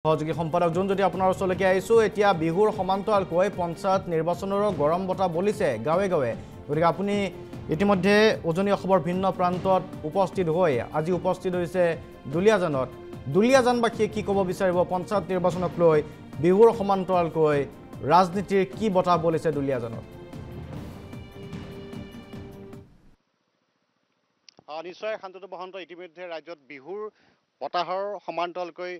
সহযোগী সম্পাদক যোন যদি আপোনাৰ ওচৰলৈকে আহিছোঁ এতিয়া বিহুৰ সমান্তৰালকৈ পঞ্চায়ত নিৰ্বাচনৰ গৰম বতাহ বলিছে গাঁৱে গাঁৱে গতিকে আপুনি ইতিমধ্যে উজনি অসমৰ ভিন্ন প্ৰান্তত উপস্থিত হৈ আজি উপস্থিত হৈছে দুলীয়াজানত দুলীয়াজানবাসীয়ে কি ক'ব বিচাৰিব পঞ্চায়ত নিৰ্বাচনক লৈ বিহুৰ সমান্তৰালকৈ ৰাজনীতিৰ কি বতাহ বলিছে দুলীয়াজানত নিশ্চয় শান্তনু মহন্ত ইতিমধ্যে ৰাজ্যত বিহুৰ বতাহৰ সমান্তৰালকৈ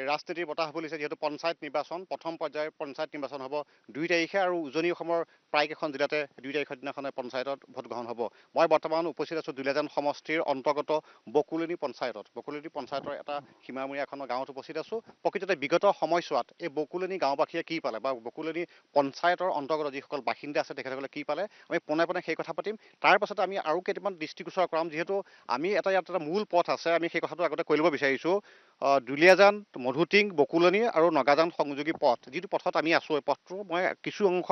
ৰাজনীতিৰ বতাহ বলিছে যেহেতু পঞ্চায়ত নিৰ্বাচন প্ৰথম পৰ্যায়ৰ পঞ্চায়ত নিৰ্বাচন হ'ব 2 তাৰিখে আৰু উজনি অসমৰ প্ৰায়কেইখন জিলাতে 2 তাৰিখৰ দিনাখনে পঞ্চায়তত ভোট গ্ৰহণ হ'ব মই বৰ্তমান উপস্থিত আছোঁ দুলীয়াজান সমষ্টিৰ অন্তৰ্গত বকুলনি পঞ্চায়তত বকুলনি পঞ্চায়তৰ এটা সীমামূৰীয়া এখন গাঁৱত উপস্থিত আছোঁ প্ৰকৃততে বিগত সময়ছোৱাত এই বকুলনি গাঁওবাসীয়ে কি পালে বা বকুলনি পঞ্চায়তৰ অন্তৰ্গত যিসকল বাসিন্দা আছে তেখেতসকলে কি পালে আমি পোনে পোনে সেই কথা পাতিম তাৰ পাছতে আমি আৰু কেইটামান দৃষ্টিগোচৰ কৰাম যিহেতু আমি ইয়াত এটা মূল পথ আছে আমি সেই কথাটো আগতে কৈ ল'ব বিচাৰিছোঁ দুলীয়াজান মধুটিং বকুলনি আৰু নগাজান সংযোগী পথ যিটো পথত আমি আছোঁ এই পথটো মই কিছু অংশ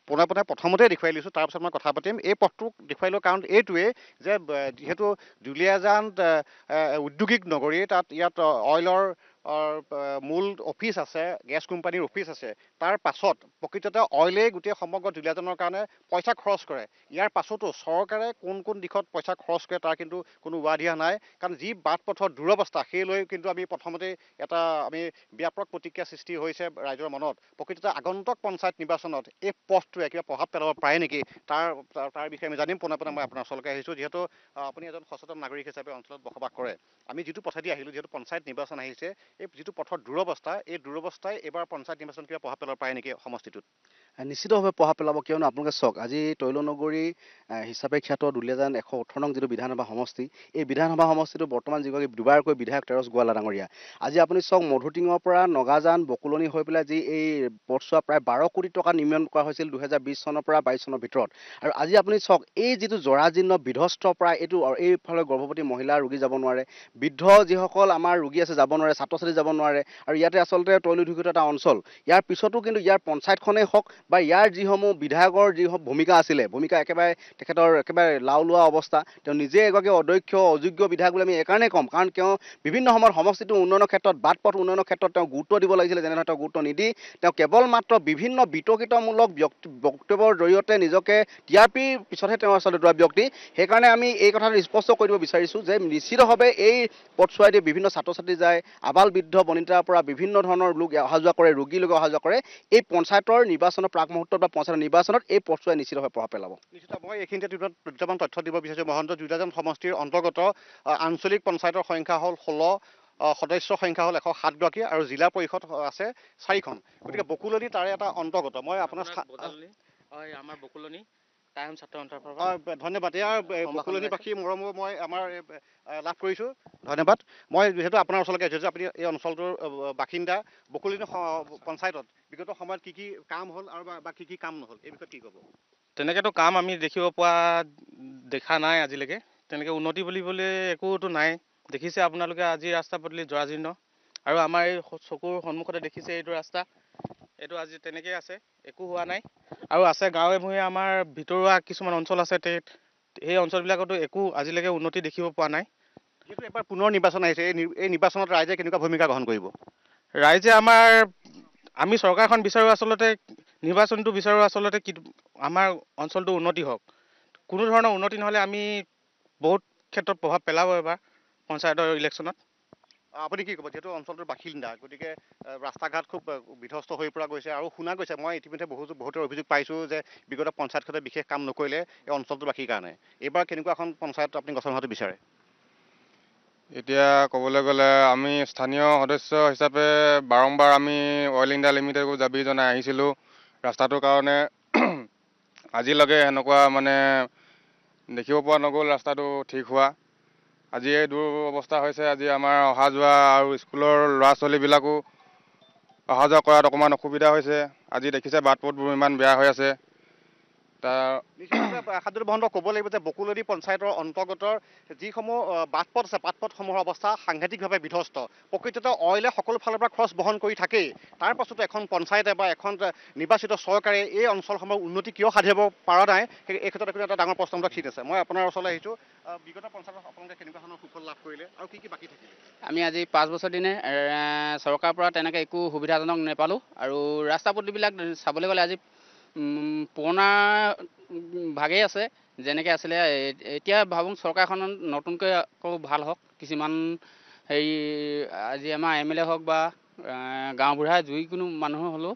পোনে পোনে প্ৰথমতে দেখুৱাই লৈছোঁ তাৰপিছত মই কথা পাতিম এই পথটোক দেখুৱাই লোৱাৰ কাৰণ এইটোৱেই যে যিহেতু দুলীয়াজান ঔদ্যোগিক নগৰী তাত ইয়াত অইলৰ মূল অফিচ আছে গেছ কোম্পানীৰ অফিচ আছে তাৰ পাছত প্ৰকৃততে অইলেই গোটেই সমগ্ৰ দুলীয়াজানৰ কাৰণে পইচা খৰচ কৰে ইয়াৰ পাছতো চৰকাৰে কোন কোন দিশত পইচা খৰচ কৰে তাৰ কিন্তু কোনো উৱাদিহা নাই কাৰণ যি বাট পথৰ দুৰৱস্থা সেই লৈ কিন্তু আমি প্ৰথমতেই এটা আমি ব্যাপক প্ৰতিক্ৰিয়া সৃষ্টি হৈছে ৰাইজৰ মনত প্ৰকৃততে আগন্তুক পঞ্চায়ত নিৰ্বাচনত এই পথটোৱে কিবা প্ৰভাৱ পেলাব পাৰে নেকি তাৰ বিষয়ে আমি জানিম পোনে পোনে মই আপোনাৰ ওচৰলৈকে আহিছোঁ যিহেতু আপুনি এজন সচেতন নাগৰিক হিচাপে অঞ্চলত বসবাস কৰে আমি যিটো পথেদি আহিলোঁ যিহেতু পঞ্চায়ত নিৰ্বাচন আহিছে এই যিটো পথৰ দুৰৱস্থা এই দুৰৱস্থাই এইবাৰ পঞ্চায়ত নিৰ্বাচন কিবা প্ৰভাৱ পেলাব পাৰে নেকি সমষ্টিটোত নিশ্চিতভাৱে প্ৰভাৱ পেলাব কিয়নো আপোনালোকে চাওক আজি তৈলনগৰী হিচাপে খ্যাত দুলীয়াজান 118 নং যিটো বিধানসভা সমষ্টি এই বিধানসভা সমষ্টিটো বৰ্তমান যিগৰাকী দুবাৰকৈ বিধায়ক তেৰছ গোৱালা ডাঙৰীয়া আজি আপুনি চাওক মধুটিঙৰ পৰা নগাজান বকুলনি হৈ পেলাই যি এই পথছোৱা প্ৰায় 12 কোটি টকা নিৰ্মাণ কৰা হৈছিল 2020 চনৰ পৰা 22 চনৰ ভিতৰত আৰু আজি আপুনি চাওক এই যিটো জৰাজীৰ্ণ বিধ্বস্ত প্ৰায় এইটো এইফালে গৰ্ভৱতী মহিলা ৰোগী যাব নোৱাৰে বৃদ্ধ যিসকল আমাৰ ৰোগী আছে যাব নোৱাৰে ছাত্ৰ ছাত্ৰী যাব নোৱাৰে আৰু ইয়াতে আচলতে তৈলুধিকৃত এটা অঞ্চল ইয়াৰ পিছতো কিন্তু ইয়াৰ পঞ্চায়তখনেই হওক বা ইয়াৰ যিসমূহ বিধায়কৰ যিসমূহ ভূমিকা আছিলে ভূমিকা একেবাৰে তেখেতৰ একেবাৰে লাও লোৱা অৱস্থা তেওঁ নিজে এগৰাকী অদক্ষ অযোগ্য বিধায়ক বুলি আমি এইকাৰণেই ক'ম কাৰণ তেওঁ বিভিন্ন সময়ত সমষ্টিটোৰ উন্নয়নৰ ক্ষেত্ৰত বাট পথ উন্নয়নৰ ক্ষেত্ৰত তেওঁ গুৰুত্ব দিব লাগিছিলে যেনেধৰণে তেওঁ গুৰুত্ব নিদি তেওঁ কেৱল মাত্ৰ বিভিন্ন বিতৰ্কিতমূলক বক্তব্যৰ জৰিয়তে নিজকে টিআৰপিৰ পিছতহে তেওঁ আচলতে যোৱা ব্যক্তি সেইকাৰণে আমি এই কথাটো স্পষ্ট কৰি দিব বিচাৰিছোঁ যে নিশ্চিতভাৱে এই পথছোৱাইদি বিভিন্ন ছাত্ৰ ছাত্ৰী যায় আবাল বৃদ্ধ বনিতাৰ পৰা বিভিন্ন ধৰণৰ লোক অহা যোৱা কৰে ৰোগীলৈকে অহা যোৱা কৰে এই পঞ্চায়তৰ নিৰ্বাচনৰ প্ৰাক মুহূৰ্তত বা পঞ্চায়তৰ নিৰ্বাচনত এই পথছোৱাই নিশ্চিতভাৱে প্ৰভাৱ পেলাব নিশ্চিত মই এইখিনিতে দুটামান তথ্য দিব বিচাৰিছোঁ মহন্ত দুলীয়াজান সমষ্টিৰ অন্তৰ্গত আঞ্চলিক পঞ্চায়তৰ সংখ্যা হ'ল 16 সদস্যৰ সংখ্যা হ'ল 107 গৰাকী আৰু জিলা পৰিষদ আছে 4খন গতিকে বকুলনি তাৰে এটা অন্তৰ্গত মই আপোনাৰ আমাৰ বকুলনি টাইম ছাত্ৰ অন্তৰ্ভুক্ত ধন্যবাদ ইয়াৰ বকুলনিবাসী মৰমো মই আমাৰ লাভ কৰিছোঁ ধন্যবাদ মই যিহেতু আপোনাৰ ওচৰলৈকে আহিছোঁ আপুনি এই অঞ্চলটোৰ বাসিন্দা বকুলনি পঞ্চায়তত বিগত সময়ত কি কি কাম হ'ল আৰু বা কি কি কাম নহ'ল এই বিষয়ে কি ক'ব তেনেকৈতো কাম আমি দেখিব পোৱা দেখা নাই আজিলৈকে তেনেকৈ উন্নতি বুলিবলৈ একোতো নাই দেখিছে আপোনালোকে আজি ৰাস্তা পদূলি জৰাজীৰ্ণ আৰু আমাৰ এই চকুৰ সন্মুখতে দেখিছে এইটো ৰাস্তা এইটো আজি তেনেকৈ আছে একো হোৱা নাই আৰু আছে গাঁৱে ভূঞে আমাৰ ভিতৰুৱা কিছুমান অঞ্চল আছে সেই অঞ্চলবিলাকতো একো আজিলৈকে উন্নতি দেখিব পোৱা নাই যিহেতু এবাৰ পুনৰ নিৰ্বাচন আহিছে এই নিৰ্বাচনত ৰাইজে কেনেকুৱা ভূমিকা গ্ৰহণ কৰিব ৰাইজে আমি চৰকাৰখন বিচাৰোঁ আচলতে নিৰ্বাচনটো বিচাৰোঁ আচলতে কি আমাৰ অঞ্চলটো উন্নতি হওক কোনো ধৰণৰ উন্নতি নহ'লে আমি বহুত ক্ষেত্ৰত প্ৰভাৱ পেলাব এবাৰ পঞ্চায়তৰ ইলেকশ্যনত আপুনি কি ক'ব যিহেতু অঞ্চলটোৰ বাসিন্দা গতিকে ৰাস্তা ঘাট খুব বিধ্বস্ত হৈ পৰা গৈছে আৰু শুনা গৈছে মই ইতিমধ্যে বহুতৰ অভিযোগ পাইছোঁ যে বিগত পঞ্চায়তখনে বিশেষ কাম নকৰিলে এই অঞ্চলটোৰ বাসীৰ কাৰণে এইবাৰ কেনেকুৱা এখন পঞ্চায়ত আপুনি গঠন হোৱাটো বিচাৰে এতিয়া ক'বলৈ গ'লে আমি স্থানীয় সদস্য হিচাপে বাৰম্বাৰ আমি অইল ইণ্ডিয়া লিমিটেডকো দাবী জনাই আহিছিলোঁ ৰাস্তাটোৰ কাৰণে আজিলৈকে এনেকুৱা মানে দেখিব পোৱা নগ'ল ৰাস্তাটো ঠিক হোৱা আজি এই দুৰৱস্থা হৈছে আজি আমাৰ অহা যোৱা আৰু স্কুলৰ ল'ৰা ছোৱালীবিলাকো অহা যোৱা কৰাত অকণমান অসুবিধা হৈছে আজি দেখিছে বাট পথবোৰ ইমান বেয়া হৈ আছে শান্তনু মহন্ত ক'ব লাগিব যে বকুলনি পঞ্চায়তৰ অন্তৰ্গত যিসমূহ বাটপথ আছে বাটপথসমূহৰ অৱস্থা সাংঘাতিকভাৱে বিধ্বস্ত। প্ৰকৃততে অইলে সকলো ফালৰ পৰা খৰচ বহন কৰি থাকেই, তাৰ পাছতো এখন পঞ্চায়তে বা এখন নিৰ্বাচিত চৰকাৰে এই অঞ্চলসমূহৰ উন্নতি কিয় সাধিব পৰা নাই, এই ক্ষেত্ৰত এটা ডাঙৰ প্ৰশ্নবিলাক চিন আছে। মই আপোনাৰ ওচৰলৈ আহিছোঁ, বিগত পঞ্চায়তত আপোনালোকে কেনেকুৱা ধৰণৰ সুফল লাভ কৰিলে আৰু কি বাকী থাকিলে? আমি আজি 5 বছৰ দিনে চৰকাৰৰ পৰা তেনেকৈ একো সুবিধাজনক নাপালোঁ। আৰু ৰাস্তা পদূলিবিলাক চাবলৈ গ'লে আজি পুৰণা ভাগেই আছে যেনেকৈ আছিলে। এতিয়া ভাবোঁ চৰকাৰখন নতুনকৈ আকৌ ভাল হওক। কিছুমান হেৰি আজি আমাৰ MLA হওক বা গাঁওবুঢ়া যিকোনো মানুহ হ'লেও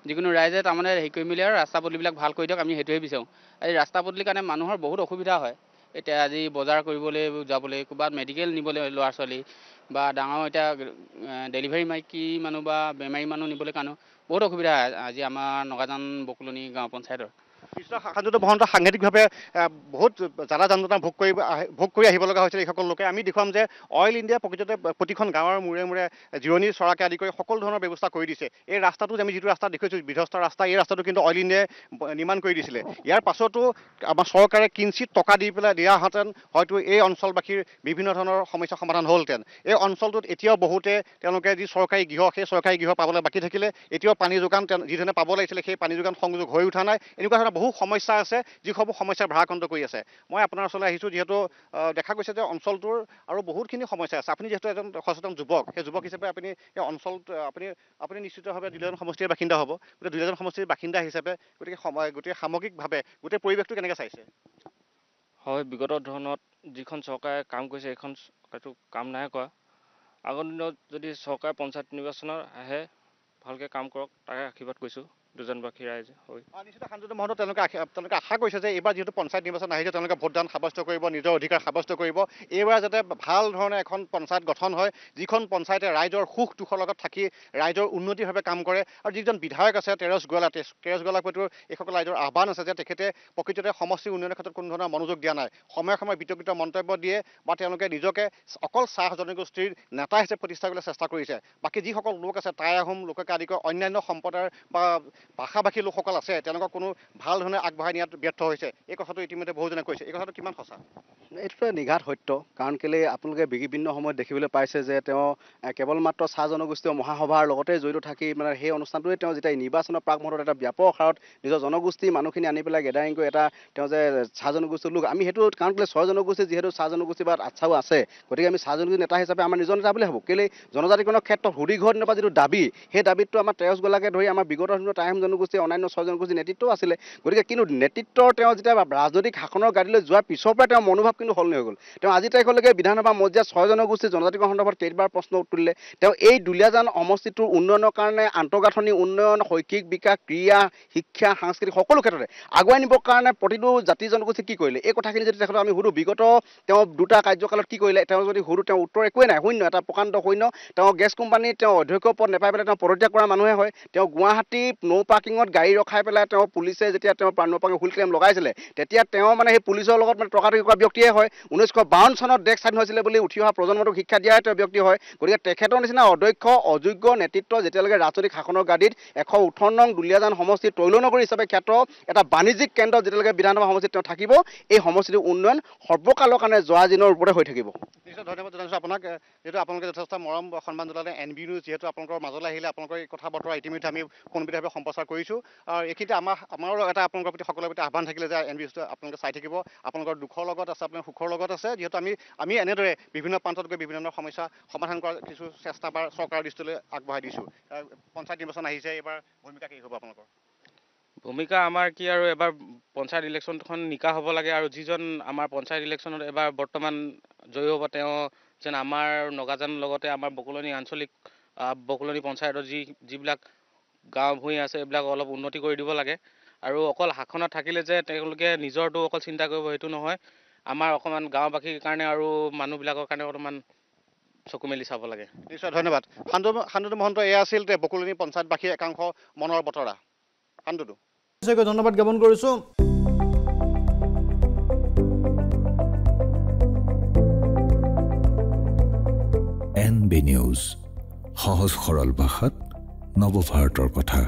যিকোনো ৰাইজে তাৰমানে হেৰি কৰি মেলি আৰু ৰাস্তা পদূলিবিলাক ভাল কৰি দিয়ক, আমি সেইটোৱে বিচাৰোঁ। এই ৰাস্তা পদূলিৰ কাৰণে মানুহৰ বহুত অসুবিধা হয়। এতিয়া আজি বজাৰ কৰিবলৈ যাবলৈ, ক'ৰবাত মেডিকেল নিবলৈ ল'ৰা ছোৱালী বা ডাঙৰ এতিয়া ডেলিভাৰী মাইকী মানুহ বা বেমাৰী মানুহ নিবলৈ কাৰণেও বহুত অসুবিধা হয় আজি আমাৰ নগাজান বকুলনি গাঁও পঞ্চায়তৰ। শান্তনু মহন্ত সাংঘাতিকভাৱে বহুত জ্বালা যান্ত্ৰণা ভোগ কৰি আহিব লগা হৈছিল এইসকল লোকে। আমি দেখুৱাম যে অইল ইণ্ডিয়া প্ৰকৃততে প্ৰতিখন গাঁৱৰ মূৰে মূৰে জিৰণি চৰাকে আদি কৰি সকলো ধৰণৰ ব্যৱস্থা কৰি দিছে। এই ৰাস্তাটো আমি যিটো ৰাস্তা দেখিছোঁ বিধ্বস্ত ৰাস্তা, এই ৰাস্তাটো কিন্তু অইল ইণ্ডিয়াই নিৰ্মাণ কৰি দিছিলে। ইয়াৰ পাছতো আমাৰ চৰকাৰে কিঞ্চিত টকা দি পেলাই দিয়াহেঁতেন হয়তো এই অঞ্চলবাসীৰ বিভিন্ন ধৰণৰ সমস্যা সমাধান হ'লহেঁতেন। এই অঞ্চলটোত এতিয়াও বহুতে তেওঁলোকে যি চৰকাৰী গৃহ, সেই চৰকাৰী গৃহ পাবলৈ বাকী থাকিলে। এতিয়াও পানী যোগান যিধৰণে পাব লাগিছিলে সেই পানী যোগান সংযোগ হৈ উঠা নাই। এনেকুৱা ধৰণৰ বহু সমস্যা আছে যিসমূহ সমস্যাৰ ভাৰাক্ৰান্ত কৰি আছে। মই আপোনাৰ ওচৰলৈ আহিছোঁ যিহেতু দেখা গৈছে যে অঞ্চলটোৰ আৰু বহুতখিনি সমস্যা আছে। আপুনি যিহেতু এজন সচেতন যুৱক, সেই যুৱক হিচাপে আপুনি এই অঞ্চলটো আপুনি নিশ্চিতভাৱে দুলীয়াজান সমষ্টিৰ বাসিন্দা হ'ব। গতিকে দুলীয়াজান সমষ্টিৰ বাসিন্দা হিচাপে গোটেই সামগ্ৰিকভাৱে গোটেই পৰিৱেশটো কেনেকৈ চাইছে? হয়, বিগত ধৰণত যিখন চৰকাৰে কাম কৰিছে সেইখন চৰকাৰটো কাম নাই কৰা। আগৰ দিনত যদি চৰকাৰ পঞ্চায়ত নিৰ্বাচনত আহে ভালকৈ কাম কৰক, তাকে আশীৰ্বাদ কৰিছোঁ দুজনবাসী ৰাইজে। হয়, নিশ্চিত শান্তনু মহন্ত তেওঁলোকে আশা কৰিছে যে এইবাৰ যিহেতু পঞ্চায়ত নিৰ্বাচন আহিছে তেওঁলোকে ভোটদান সাব্যস্ত কৰিব, নিজৰ অধিকাৰ সাব্যস্ত কৰিব। এইবাৰ যাতে ভাল ধৰণে এখন পঞ্চায়ত গঠন হয়, যিখন পঞ্চায়তে ৰাইজৰ সুখ দুখৰ লগত থাকি ৰাইজৰ উন্নতিভাৱে কাম কৰে। আৰু যিজন বিধায়ক আছে তেৰছ গোৱালাৰ প্ৰতিও এইসকল ৰাইজৰ আহ্বান আছে যে তেখেতে প্ৰকৃততে সমষ্টিৰ উন্নয়নৰ ক্ষেত্ৰত কোনো ধৰণৰ মনোযোগ দিয়া নাই। সময়ে সময়ে বিতৰ্কিত মন্তব্য দিয়ে বা তেওঁলোকে নিজকে অকল চাহ জনগোষ্ঠীৰ নেতা হিচাপে প্ৰতিষ্ঠা কৰিবলৈ চেষ্টা কৰিছে। বাকী যিসকল লোক আছে টাই আহোম লোককে আদি কৰি অন্যান্য সম্প্ৰদায়ৰ বা ভাষাভাষী লোকসকল আছে তেওঁলোকক কোনো ভাল ধৰণে আগবঢ়াই নিয়াত ব্যৰ্থ হৈছে। এই কথাটো ইতিমধ্যে বহুজনে কৈছে। এই কথাটো কিমান সঁচা? এইটোতো নিঘাত সত্য। কাৰণ কেলৈ আপোনালোকে বিভিন্ন সময়ত দেখিবলৈ পাইছে যে তেওঁ কেৱল মাত্ৰ চাহ জনগোষ্ঠীয় মহাসভাৰ লগতে জড়িত থাকি মানে সেই অনুষ্ঠানটোৱে তেওঁ যেতিয়া নিৰ্বাচনৰ প্ৰাক মুহূৰ্তত এটা ব্যাপক হাৰত নিজৰ জনগোষ্ঠীৰ মানুহখিনি আনি পেলাই গেডাৰিং কৰি এটা তেওঁ যে চাহ জনগোষ্ঠীৰ লোক, আমি সেইটো কাৰণ কেলৈ ছয় জনগোষ্ঠী যিহেতু চাহ জনগোষ্ঠী বা আচ্ছাও আছে, গতিকে আমি চাহ জনগোষ্ঠী নেতা হিচাপে আমাৰ নিজৰ নেতা বুলি ভাবোঁ। কেলৈ জনজাতিকৰণৰ ক্ষেত্ৰত সুদীৰ্ঘ দিনৰ পৰা যিটো দাবী, সেই দাবীটো আমাৰ তেৰছ গোৱালাকে ধৰি আমাৰ বিগত দিনত টাই আহোম জনগোষ্ঠী অন্যান্য ছয় জনগোষ্ঠীৰ নেতৃত্ব আছিলে। গতিকে কিন্তু নেতৃত্বৰ তেওঁ যেতিয়া ৰাজনৈতিক শাসনৰ গাড়ীলৈ যোৱাৰ পিছৰ পৰা তেওঁৰ মনোভাৱ কিন্তু সলনি হৈ গ'ল। তেওঁ আজি তাৰিখলৈকে বিধানসভা মজিয়াত ছয় জনগোষ্ঠীৰ জনজাতিকৰণ সন্দৰ্ভত কেইবাৰ প্ৰশ্ন উত্তৰিলে। তেওঁ এই দুলীয়াজান সমষ্টিটোৰ উন্নয়নৰ কাৰণে আন্তঃগাঁথনি উন্নয়ন, শৈক্ষিক বিকাশ, ক্ৰীড়া, শিক্ষা, সাংস্কৃতিক সকলো ক্ষেত্ৰতে আগুৱাই নিবৰ কাৰণে প্ৰতিটো জাতি জনগোষ্ঠী কি কৰিলে, এই কথাখিনি যদি তেখেতক আমি সুধোঁ বিগত তেওঁ দুটা কাৰ্যকালত কি কৰিলে, তেওঁ যদি সুধোঁ তেওঁ উত্তৰ একোৱেই নাই, শূন্য, এটা প্ৰকাণ্ড শূন্য। তেওঁ গেছ কোম্পানীত তেওঁ অধ্যক্ষ পদ নাপাই পেলাই তেওঁ পদত্যাগ কৰা মানুহে হয়। তেওঁ গুৱাহাটী নৌ পাৰ্কিঙত গাড়ী ৰখাই পেলাই তেওঁ পুলিচে যেতিয়া তেওঁ নৌ পাৰ্কিং হুইল ক্লেইম লগাইছিলে তেতিয়া তেওঁ মানে সেই পুলিচৰ লগত মানে তৰ্কাতৰ্কি কৰা ব্যক্তিয়ে হয়। 1952 চনত দেশ স্বাধীন হৈছিলে বুলি উঠি অহা প্ৰজন্মটোক শিক্ষা দিয়াই তেওঁ ব্যক্তি হয়। গতিকে তেখেতৰ নিচিনা অদক্ষ অযোগ্য নেতৃত্ব যেতিয়ালৈকে ৰাজনৈতিক শাসনৰ গাদীত 118 নং দুলীয়াজান সমষ্টিৰ তৈলনগৰী হিচাপে খ্যাত এটা বাণিজ্যিক কেন্দ্ৰ যেতিয়ালৈকে বিধানসভা সমষ্টিত তেওঁ থাকিব, এই সমষ্টিটোৰ উন্নয়ন সৰ্বকালৰ কাৰণে জৰাজীৰ্ণৰ ওপৰতে হৈ থাকিব। নিশ্চয় ধন্যবাদ জনাইছোঁ আপোনাক। যিহেতু আপোনালোকে যথেষ্ট মৰম সন্মান জনালে NB নিউজ যিহেতু আপোনালোকৰ মাজলৈ আহিলে, আপোনালোকৰ এই কথা বতৰা ইতিমধ্যে আমি ফোনবিধভাৱে সম্প্ৰচাৰ কৰিছোঁ। আৰু এইখিনিতে আমাৰো এটা আপোনালোকৰ প্ৰতি সকলোৰে প্ৰতি আহ্বান থাকিলে যে NB নিউজটো আপোনালোকে চাই থাকিব। আপোনালোকৰ দুখৰ লগত আছে, আপোনাৰ সুখৰ লগত আছে। যিহেতু আমি এনেদৰে বিভিন্ন প্ৰান্তত গৈ বিভিন্ন ধৰণৰ সমস্যা সমাধান কৰাৰ কিছু চেষ্টা বা চৰকাৰৰ দৃষ্টিলৈ আগবঢ়াই দিছোঁ। পঞ্চায়ত নিৰ্বাচন আহিছে, এইবাৰ ভূমিকা কি হ'ব আপোনালোকৰ? ভূমিকা আমাৰ কি আৰু এবাৰ পঞ্চায়ত ইলেকশ্যনখন নিকা হ'ব লাগে। আৰু যিজন আমাৰ পঞ্চায়ত ইলেকশ্যনত এবাৰ বৰ্তমান জয়ী হ'ব তেওঁ যেন আমাৰ নগাজানৰ লগতে আমাৰ বকুলনি আঞ্চলিক বকুলনি পঞ্চায়তৰ যিবিলাক গাঁও ভূঞি আছে এইবিলাক অলপ উন্নতি কৰি দিব লাগে। আৰু অকল শাসনত থাকিলে যে তেওঁলোকে নিজৰটো অকল চিন্তা কৰিব সেইটো নহয়, আমাৰ অকণমান গাঁওবাসীৰ কাৰণে আৰু মানুহবিলাকৰ কাৰণে অলপমান চকু মেলি চাব লাগে। নিশ্চয় ধন্যবাদ। শান্তনু মহন্ত এয়া আছিল বকুলনি পঞ্চায়তবাসীৰ একাংশ মনৰ বতৰা। শান্তনু ধন্যবাদ জ্ঞাপন কৰিছোঁ। NB নিউজ, সহজ সৰল ভাষাত নৱভাৰতৰ কথা।